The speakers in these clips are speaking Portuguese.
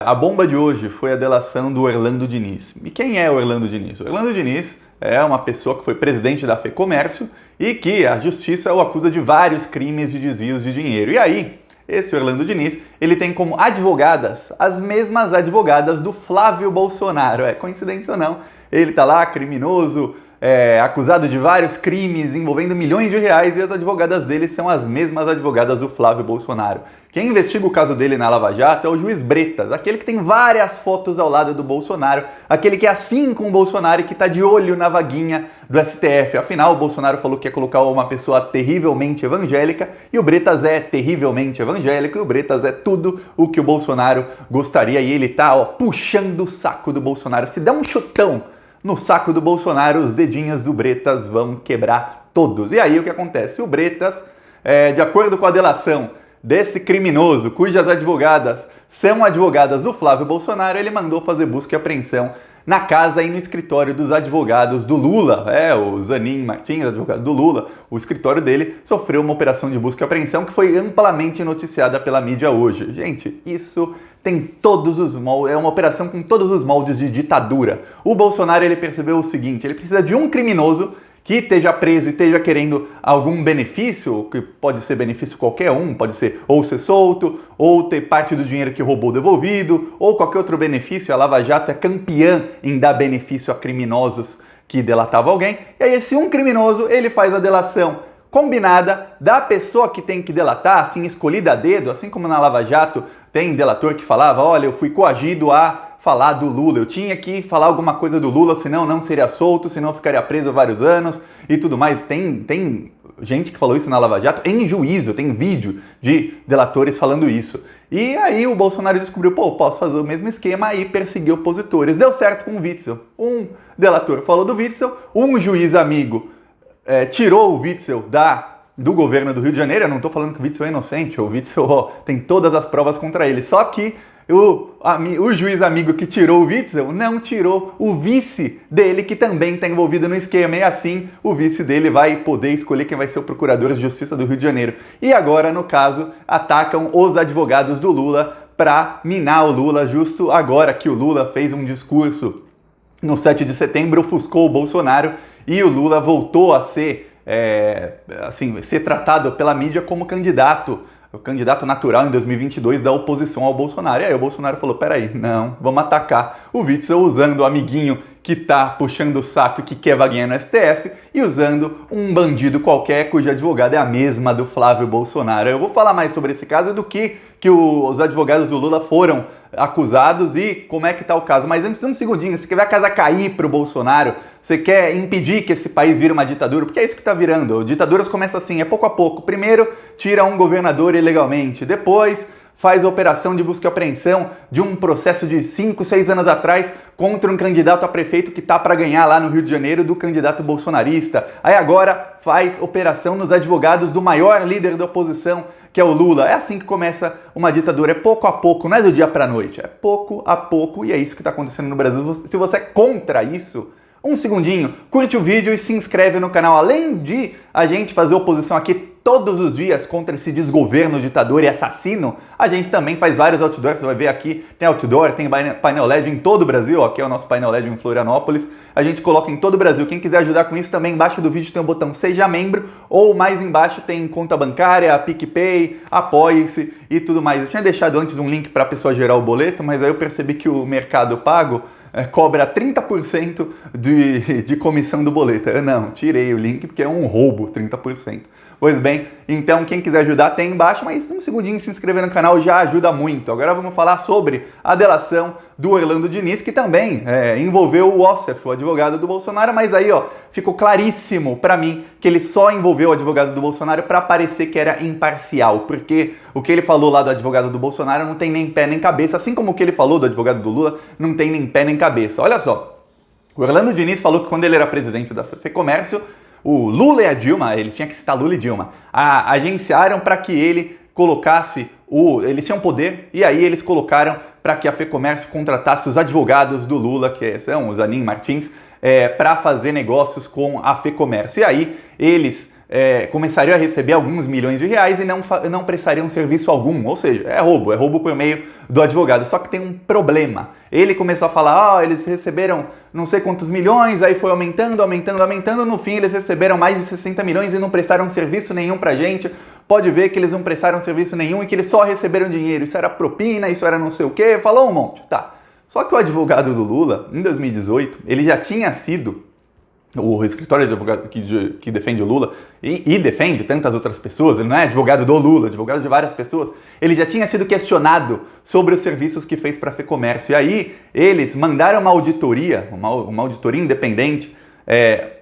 A bomba de hoje foi a delação do Orlando Diniz. E quem é o Orlando Diniz? O Orlando Diniz é uma pessoa que foi presidente da FEComércio e que a justiça o acusa de vários crimes de desvios de dinheiro. E aí, esse Orlando Diniz, ele tem como advogadas as mesmas advogadas do Flávio Bolsonaro. É coincidência ou não? Ele tá lá, criminoso, acusado de vários crimes envolvendo milhões de reais, e as advogadas dele são as mesmas advogadas do Flávio Bolsonaro. Quem investiga o caso dele na Lava Jato é o juiz Bretas, aquele que tem várias fotos ao lado do Bolsonaro, aquele que é assim com o Bolsonaro e que está de olho na vaguinha do STF. Afinal, o Bolsonaro falou que ia colocar uma pessoa terrivelmente evangélica e o Bretas é terrivelmente evangélico e o Bretas é tudo o que o Bolsonaro gostaria, e ele tá puxando o saco do Bolsonaro. Se der um chutão no saco do Bolsonaro, os dedinhos do Bretas vão quebrar todos. E aí o que acontece? O Bretas, de acordo com a delação desse criminoso, cujas advogadas são advogadas do Flávio Bolsonaro, ele mandou fazer busca e apreensão na casa e no escritório dos advogados do Lula. O Zanin Martins, advogado do Lula, o escritório dele sofreu uma operação de busca e apreensão que foi amplamente noticiada pela mídia hoje. Gente, isso tem todos os moldes, é uma operação com todos os moldes de ditadura. O Bolsonaro, ele percebeu o seguinte: ele precisa de um criminoso que esteja preso e esteja querendo algum benefício, que pode ser benefício qualquer um, pode ser ou ser solto, ou ter parte do dinheiro que roubou devolvido, ou qualquer outro benefício. A Lava Jato é campeã em dar benefício a criminosos que delatavam alguém. E aí esse um criminoso, ele faz a delação combinada da pessoa que tem que delatar, assim, escolhida a dedo, assim como na Lava Jato tem delator que falava: olha, eu fui coagido a falar do Lula, eu tinha que falar alguma coisa do Lula, senão não seria solto, senão ficaria preso vários anos e tudo mais. Tem gente que falou isso na Lava Jato em juízo, tem vídeo de delatores falando isso. E aí o Bolsonaro descobriu: posso fazer o mesmo esquema e perseguir opositores. Deu certo com o Witzel. Um delator falou do Witzel, um juiz amigo tirou o Witzel do governo do Rio de Janeiro. Eu não estou falando que o Witzel é inocente, o Witzel tem todas as provas contra ele, só que o juiz amigo que tirou o Witzel não tirou o vice dele, que também está envolvido no esquema, e assim o vice dele vai poder escolher quem vai ser o procurador de justiça do Rio de Janeiro. E agora, no caso, atacam os advogados do Lula para minar o Lula, justo agora que o Lula fez um discurso no 7 de setembro, ofuscou o Bolsonaro, e o Lula voltou a ser tratado pela mídia como o candidato natural em 2022 da oposição ao Bolsonaro. E aí o Bolsonaro falou: peraí, não, vamos atacar o Witzel usando o amiguinho que tá puxando o saco e que quer vaguinha no STF, e usando um bandido qualquer cuja advogada é a mesma do Flávio Bolsonaro. Eu vou falar mais sobre esse caso do que os advogados do Lula foram acusados e como é que tá o caso. Mas antes, um segundinho, você quer ver a casa cair pro Bolsonaro? Você quer impedir que esse país vire uma ditadura? Porque é isso que tá virando. Ditaduras começam assim, é pouco a pouco. Primeiro, tira um governador ilegalmente. Depois, faz a operação de busca e apreensão de um processo de 5, 6 anos atrás contra um candidato a prefeito que tá para ganhar lá no Rio de Janeiro, do candidato bolsonarista. Aí agora faz operação nos advogados do maior líder da oposição, que é o Lula. É assim que começa uma ditadura, é pouco a pouco, não é do dia para a noite, é pouco a pouco, e é isso que está acontecendo no Brasil. Se você é contra isso, um segundinho, curte o vídeo e se inscreve no canal. Além de a gente fazer oposição aqui todos os dias contra esse desgoverno ditador e assassino, a gente também faz vários outdoors. Você vai ver aqui, tem outdoor, tem painel LED em todo o Brasil. Aqui é o nosso painel LED em Florianópolis. A gente coloca em todo o Brasil. Quem quiser ajudar com isso, também embaixo do vídeo tem o botão Seja Membro, ou mais embaixo tem conta bancária, PicPay, Apoie-se e tudo mais. Eu tinha deixado antes um link para a pessoa gerar o boleto, mas aí eu percebi que o Mercado Pago cobra 30% de comissão do boleto. Eu não, tirei o link porque é um roubo, 30%. Pois bem, então quem quiser ajudar tem embaixo, mas um segundinho, se inscrever no canal já ajuda muito. Agora vamos falar sobre a delação do Orlando Diniz, que também envolveu o Ossef, o advogado do Bolsonaro, mas aí ficou claríssimo para mim que ele só envolveu o advogado do Bolsonaro para parecer que era imparcial, porque o que ele falou lá do advogado do Bolsonaro não tem nem pé nem cabeça, assim como o que ele falou do advogado do Lula não tem nem pé nem cabeça. Olha só, o Orlando Diniz falou que quando ele era presidente da FEComércio, o Lula e a Dilma, ele tinha que citar Lula e Dilma, agenciaram para que ele colocasse eles tinham poder, e aí eles colocaram para que a FEComércio contratasse os advogados do Lula, que são o Zanin Martins, para fazer negócios com a FEComércio. E aí eles começariam a receber alguns milhões de reais e não prestariam serviço algum, ou seja, é roubo por meio do advogado. Só que tem um problema. Ele começou a falar, eles receberam não sei quantos milhões, aí foi aumentando, no fim eles receberam mais de 60 milhões e não prestaram serviço nenhum pra gente. Pode ver que eles não prestaram serviço nenhum e que eles só receberam dinheiro, isso era propina, isso era não sei o quê, falou um monte, tá. Só que o advogado do Lula, em 2018, ele já tinha sido, o escritório de advogado que defende o Lula, e defende tantas outras pessoas, ele não é advogado do Lula, advogado de várias pessoas, ele já tinha sido questionado sobre os serviços que fez para a FEComércio. E aí eles mandaram uma auditoria independente,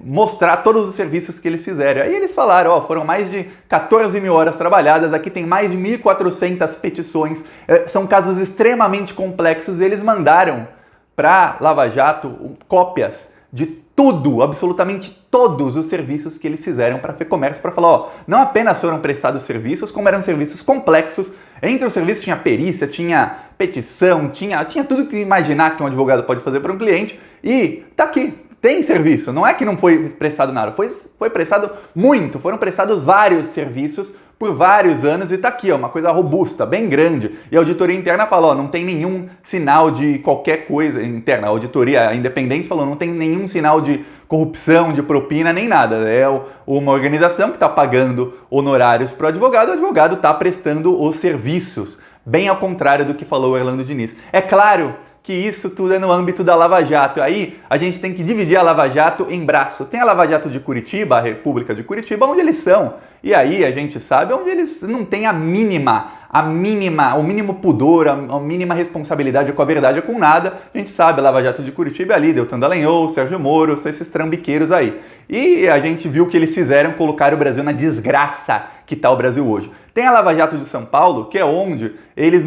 mostrar todos os serviços que eles fizeram. Aí eles falaram, foram mais de 14 mil horas trabalhadas, aqui tem mais de 1.400 petições, são casos extremamente complexos, e eles mandaram para Lava Jato cópias de tudo, absolutamente todos os serviços que eles fizeram para a FEComércio, para falar, não apenas foram prestados serviços, como eram serviços complexos. Entre os serviços tinha perícia, tinha petição, tinha tudo que imaginar que um advogado pode fazer para um cliente, e tá aqui. Tem serviço, não é que não foi prestado nada, foi prestado muito, foram prestados vários serviços por vários anos e tá aqui, uma coisa robusta, bem grande. E a auditoria interna falou, não tem nenhum sinal de qualquer coisa interna. A auditoria independente falou, não tem nenhum sinal de corrupção, de propina, nem nada. É uma organização que está pagando honorários para o advogado está prestando os serviços, bem ao contrário do que falou o Orlando Diniz. É claro que isso tudo é no âmbito da Lava Jato. Aí a gente tem que dividir a Lava Jato em braços. Tem a Lava Jato de Curitiba, a República de Curitiba, onde eles são. E aí a gente sabe onde eles não têm o mínimo pudor, a mínima responsabilidade com a verdade ou com nada. A gente sabe, a Lava Jato de Curitiba é ali, Deltan Dallagnol, Sérgio Moro, esses trambiqueiros aí. E a gente viu o que eles fizeram, colocar o Brasil na desgraça que está o Brasil hoje. Tem a Lava Jato de São Paulo, que é onde eles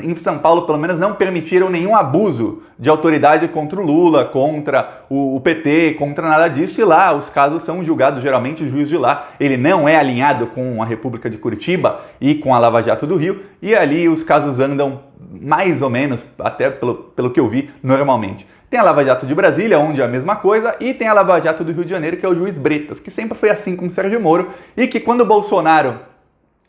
em São Paulo pelo menos não permitiram nenhum abuso de autoridade contra o Lula, contra o PT, contra nada disso, e lá os casos são julgados, geralmente o juiz de lá, ele não é alinhado com a República de Curitiba e com a Lava Jato do Rio, e ali os casos andam mais ou menos, até pelo que eu vi, normalmente. Tem a Lava Jato de Brasília, onde é a mesma coisa, e tem a Lava Jato do Rio de Janeiro, que é o juiz Bretas, que sempre foi assim com o Sérgio Moro, e que quando o Bolsonaro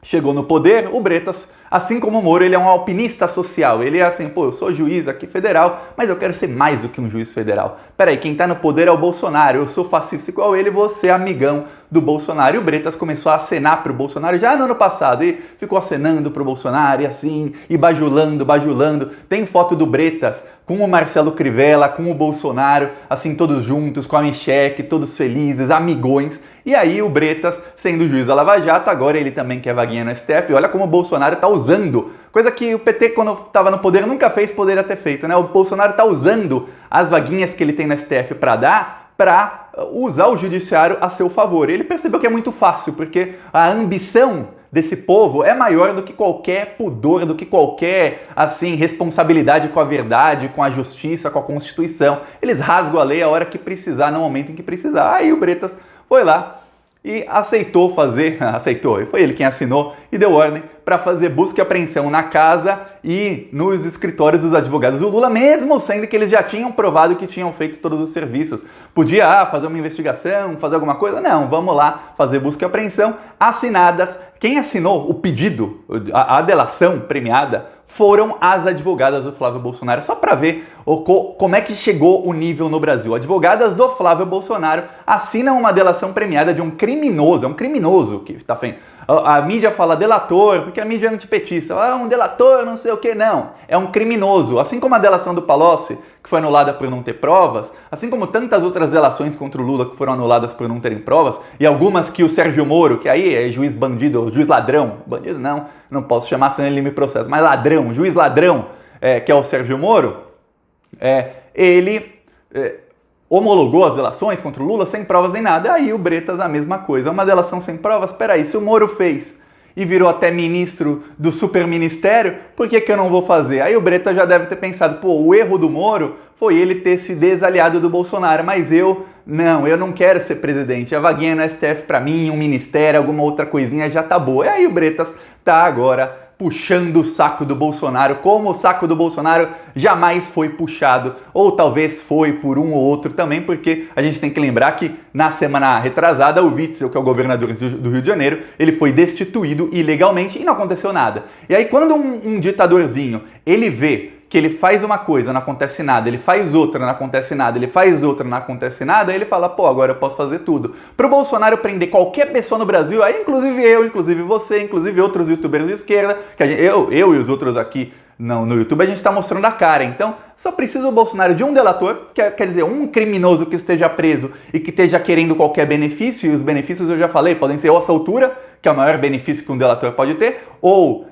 chegou no poder, o Bretas, assim como o Moro, ele é um alpinista social. Ele é assim, eu sou juiz aqui federal, mas eu quero ser mais do que um juiz federal. Peraí, quem tá no poder é o Bolsonaro, eu sou fascista igual ele, você é amigão do Bolsonaro. E o Bretas começou a acenar pro Bolsonaro já no ano passado, e ficou acenando pro Bolsonaro, e assim, e bajulando. Tem foto do Bretas com o Marcelo Crivella, com o Bolsonaro, assim, todos juntos, com a Michelle, todos felizes, amigões. E aí o Bretas, sendo juiz da Lava Jato, agora ele também quer vaguinha no STF. E olha como o Bolsonaro está usando, coisa que o PT, quando estava no poder, nunca fez, poderia ter feito, né? O Bolsonaro está usando as vaguinhas que ele tem no STF para usar o judiciário a seu favor. Ele percebeu que é muito fácil, porque a ambição desse povo é maior do que qualquer pudor, do que qualquer, assim, responsabilidade com a verdade, com a justiça, com a Constituição. Eles rasgam a lei a hora que precisar, no momento em que precisar. Aí o Bretas foi lá e aceitou, e foi ele quem assinou e deu ordem para fazer busca e apreensão na casa e nos escritórios dos advogados do Lula, mesmo sendo que eles já tinham provado que tinham feito todos os serviços. Podia fazer uma investigação, fazer alguma coisa? Não, vamos lá fazer busca e apreensão. Assinadas. Quem assinou o pedido, a delação premiada, foram as advogadas do Flávio Bolsonaro, só para ver como é que chegou o nível no Brasil. Advogadas do Flávio Bolsonaro assinam uma delação premiada de um criminoso, é um criminoso que está feito. A mídia fala delator, porque a mídia é antipetista. Um delator, não sei o que, não. É um criminoso. Assim como a delação do Palocci, que foi anulada por não ter provas, assim como tantas outras delações contra o Lula que foram anuladas por não terem provas, e algumas que o Sérgio Moro, que aí é juiz bandido, juiz ladrão, bandido não posso chamar senão ele me processa, mas ladrão, juiz ladrão, que é o Sérgio Moro, ele homologou as delações contra o Lula sem provas nem nada. Aí o Bretas a mesma coisa, uma delação sem provas, peraí, se o Moro fez e virou até ministro do superministério, por que eu não vou fazer? Aí o Bretas já deve ter pensado, o erro do Moro foi ele ter se desaliado do Bolsonaro, mas eu não quero ser presidente, a vaguinha no STF pra mim, um ministério, alguma outra coisinha já tá boa. E aí o Bretas tá agora puxando o saco do Bolsonaro, como o saco do Bolsonaro jamais foi puxado, ou talvez foi por um ou outro também, porque a gente tem que lembrar que na semana retrasada o Witzel, que é o governador do Rio de Janeiro, ele foi destituído ilegalmente e não aconteceu nada. E aí quando um ditadorzinho, ele vê que ele faz uma coisa, não acontece nada, ele faz outra, não acontece nada, ele faz outra, não acontece nada, aí ele fala, pô, agora eu posso fazer tudo. Pro Bolsonaro prender qualquer pessoa no Brasil, aí inclusive eu, inclusive você, inclusive outros youtubers de esquerda, que eu e os outros aqui no YouTube, a gente tá mostrando a cara. Então, só precisa o Bolsonaro de um delator, quer dizer, um criminoso que esteja preso e que esteja querendo qualquer benefício, e os benefícios eu já falei, podem ser ou a soltura, que é o maior benefício que um delator pode ter, ou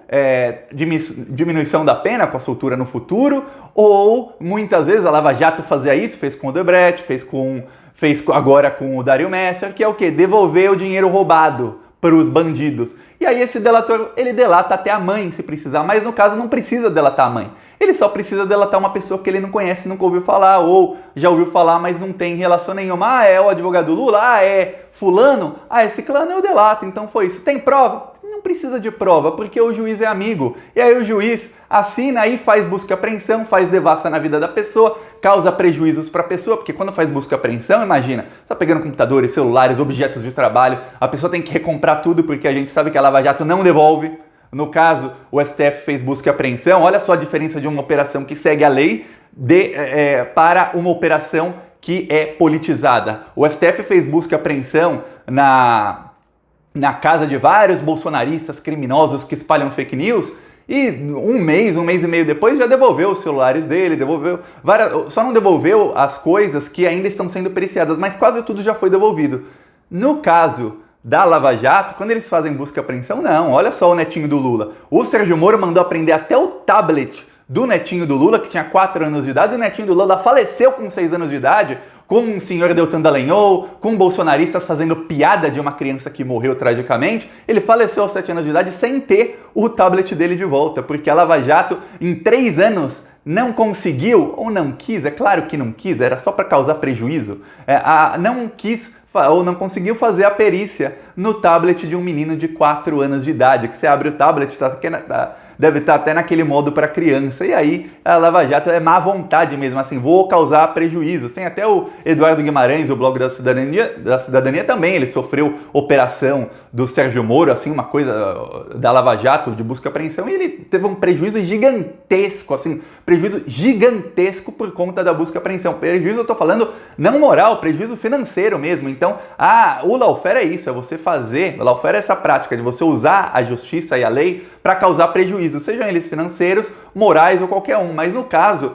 diminuição da pena com a soltura no futuro, ou muitas vezes a Lava Jato fazia isso, fez com o Odebrecht, fez agora com o Dario Messer, que é o quê? Devolver o dinheiro roubado para os bandidos. E aí esse delator, ele delata até a mãe, se precisar, mas no caso não precisa delatar a mãe. Ele só precisa delatar uma pessoa que ele não conhece, nunca ouviu falar, ou já ouviu falar, mas não tem relação nenhuma. Ah, é o advogado Lula? Ah, é fulano? Ah, é ciclano, eu delato, então foi isso. Tem prova? Não precisa de prova, porque o juiz é amigo. E aí o juiz assina e faz busca e apreensão, faz devassa na vida da pessoa, causa prejuízos para a pessoa, porque quando faz busca e apreensão, imagina, você tá pegando computadores, celulares, objetos de trabalho, a pessoa tem que recomprar tudo, porque a gente sabe que a Lava Jato não devolve. No caso, o STF fez busca e apreensão, olha só a diferença de uma operação que segue a lei para uma operação que é politizada. O STF fez busca e apreensão na casa de vários bolsonaristas criminosos que espalham fake news, e um mês e meio depois já devolveu os celulares dele, só não devolveu as coisas que ainda estão sendo periciadas, mas quase tudo já foi devolvido. No caso da Lava Jato, quando eles fazem busca e apreensão, não, olha só o netinho do Lula. O Sérgio Moro mandou apreender até o tablet do netinho do Lula, que tinha 4 anos de idade, e o netinho do Lula faleceu com 6 anos de idade, com um senhor Deltan Dallagnol, com bolsonaristas fazendo piada de uma criança que morreu tragicamente. Ele faleceu aos 7 anos de idade sem ter o tablet dele de volta, porque a Lava Jato, em 3 anos, não conseguiu, ou não quis, é claro que não quis, era só para causar prejuízo, não quis ou não conseguiu fazer a perícia no tablet de um menino de 4 anos de idade, que você abre o tablet, deve estar até naquele modo para criança, e aí a Lava Jato é má vontade mesmo, assim, vou causar prejuízo. Tem até o Eduardo Guimarães, o blog da cidadania também, ele sofreu operação do Sérgio Moro, assim, uma coisa da Lava Jato, de busca e apreensão, e ele teve um prejuízo gigantesco, assim, prejuízo gigantesco por conta da busca e apreensão. Prejuízo, eu tô falando, não moral, prejuízo financeiro mesmo. Então, o lawfare é isso, o lawfare é essa prática de você usar a justiça e a lei para causar prejuízo, sejam eles financeiros, morais ou qualquer um. Mas no caso,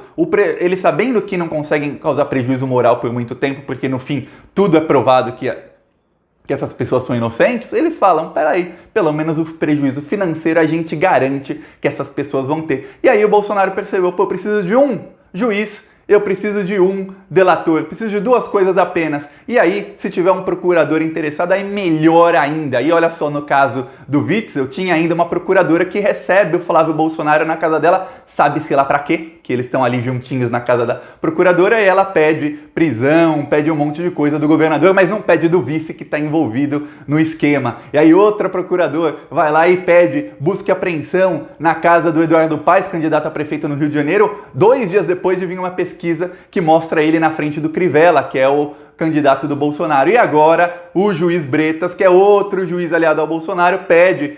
eles sabendo que não conseguem causar prejuízo moral por muito tempo, porque no fim tudo é provado que essas pessoas são inocentes, eles falam, peraí, pelo menos o prejuízo financeiro a gente garante que essas pessoas vão ter. E aí o Bolsonaro percebeu, pô, eu preciso de um juiz, eu preciso de um delator, preciso de 2 coisas apenas. E aí, se tiver um procurador interessado, aí melhor ainda. E olha só, no caso do Witzel, tinha ainda uma procuradora que recebe o Flávio Bolsonaro na casa dela, sabe-se lá pra quê, que eles estão ali juntinhos na casa da procuradora, e ela pede prisão, pede um monte de coisa do governador, mas não pede do vice que está envolvido no esquema. E aí outra procuradora vai lá e pede busca e apreensão na casa do Eduardo Paes, candidato a prefeito no Rio de Janeiro, 2 dias depois de vir uma pesquisa que mostra ele na frente do Crivella, que é o candidato do Bolsonaro. E agora o juiz Bretas, que é outro juiz aliado ao Bolsonaro, pede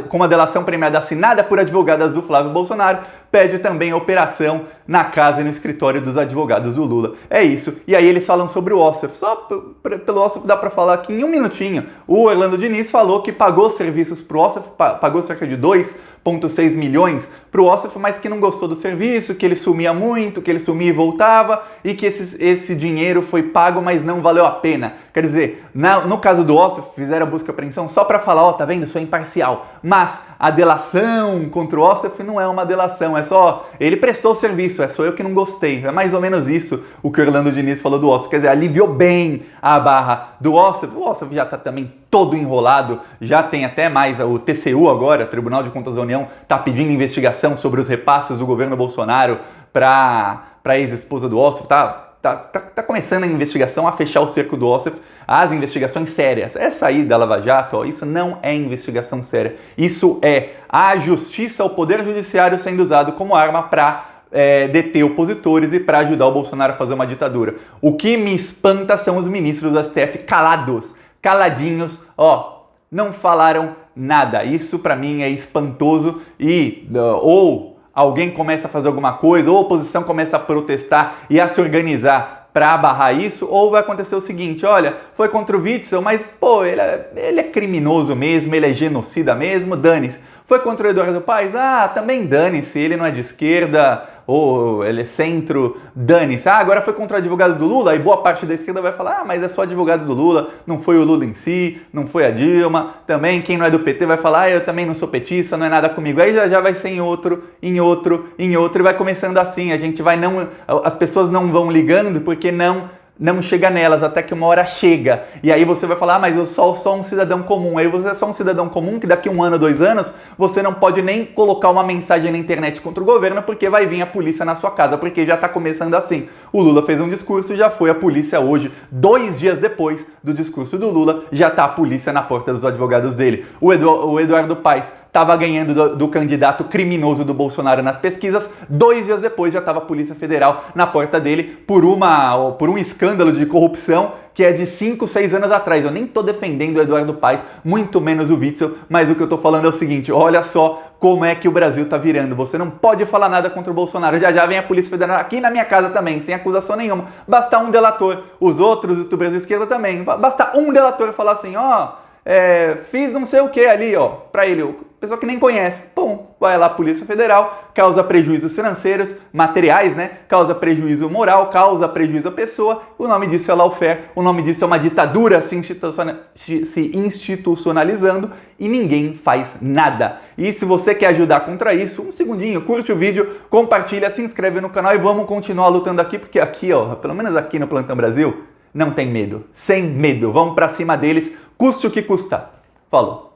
com uma delação premiada assinada por advogadas do Flávio Bolsonaro, pede também a operação na casa e no escritório dos advogados do Lula. É isso. E aí eles falam sobre o Ossoff. Só pelo Ossoff dá para falar aqui em um minutinho. O Orlando Diniz falou que pagou serviços pro Ossoff, pagou cerca de 2,6 milhões pro Ossoff, mas que não gostou do serviço, que ele sumia muito, que ele sumia e voltava, e que esse dinheiro foi pago, mas não valeu a pena. Quer dizer, no caso do Ossoff, fizeram a busca e apreensão só para falar, ó, tá vendo, sou imparcial. Mas a delação contra o Ossoff não é uma delação, é só, ele prestou o serviço, sou eu que não gostei. É mais ou menos isso o que o Orlando Diniz falou do Ossoff. Quer dizer, aliviou bem a barra do Ossoff. O Ossoff já tá também todo enrolado, já tem até mais o TCU agora, Tribunal de Contas da União, tá pedindo investigação sobre os repasses do governo Bolsonaro para ex-esposa do Ossoff, tá começando a investigação a fechar o cerco do Ossoff. as investigações sérias. Essa aí da Lava Jato, ó, isso não é investigação séria. Isso é a justiça, o poder judiciário sendo usado como arma para deter opositores e para ajudar o Bolsonaro a fazer uma ditadura. O que me espanta são os ministros do STF calados, caladinhos, ó, não falaram nada. Isso para mim é espantoso e ou alguém começa a fazer alguma coisa, ou a oposição começa a protestar e a se organizar para barrar isso, ou vai acontecer o seguinte, olha, foi contra o Witzel, mas pô, ele é criminoso mesmo, ele é genocida mesmo, dane-se. Foi contra o Eduardo Paes? Ah, também dane-se, ele não é de esquerda, ou ele é centro, dane-se. Ah, agora foi contra o advogado do Lula, aí boa parte da esquerda vai falar, ah, mas é só advogado do Lula, não foi o Lula em si, não foi a Dilma. Também quem não é do PT vai falar, ah, eu também não sou petista, não é nada comigo. Aí já vai ser em outro, e vai começando assim. A gente vai as pessoas não vão ligando porque não chega nelas, até que uma hora chega. E aí você vai falar, ah, mas eu sou só um cidadão comum. Aí você é só um cidadão comum que daqui 1 ano, 2 anos, você não pode nem colocar uma mensagem na internet contra o governo porque vai vir a polícia na sua casa, porque já tá começando assim. O Lula fez um discurso e já foi a polícia hoje, 2 dias depois do discurso do Lula, já tá a polícia na porta dos advogados dele. O Eduardo Paes estava ganhando do candidato criminoso do Bolsonaro nas pesquisas, 2 dias depois já estava a Polícia Federal na porta dele por um escândalo de corrupção que é de 5, 6 anos atrás. Eu nem estou defendendo o Eduardo Paes, muito menos o Witzel, mas o que eu estou falando é o seguinte, olha só como é que o Brasil está virando. Você não pode falar nada contra o Bolsonaro. Já vem a Polícia Federal aqui na minha casa também, sem acusação nenhuma. Basta um delator. Os outros youtubers da esquerda também. Basta um delator falar assim, ó, fiz não sei o que ali, ó, pra ele, pessoa que nem conhece, pum, vai lá a Polícia Federal, causa prejuízos financeiros, materiais, né, causa prejuízo moral, causa prejuízo à pessoa, o nome disso é lawfare, o nome disso é uma ditadura se institucionalizando e ninguém faz nada. E se você quer ajudar contra isso, um segundinho, curte o vídeo, compartilha, se inscreve no canal e vamos continuar lutando aqui, porque aqui, ó, pelo menos aqui no Plantão Brasil, não tem medo, sem medo, vamos pra cima deles, custe o que custar. Falou!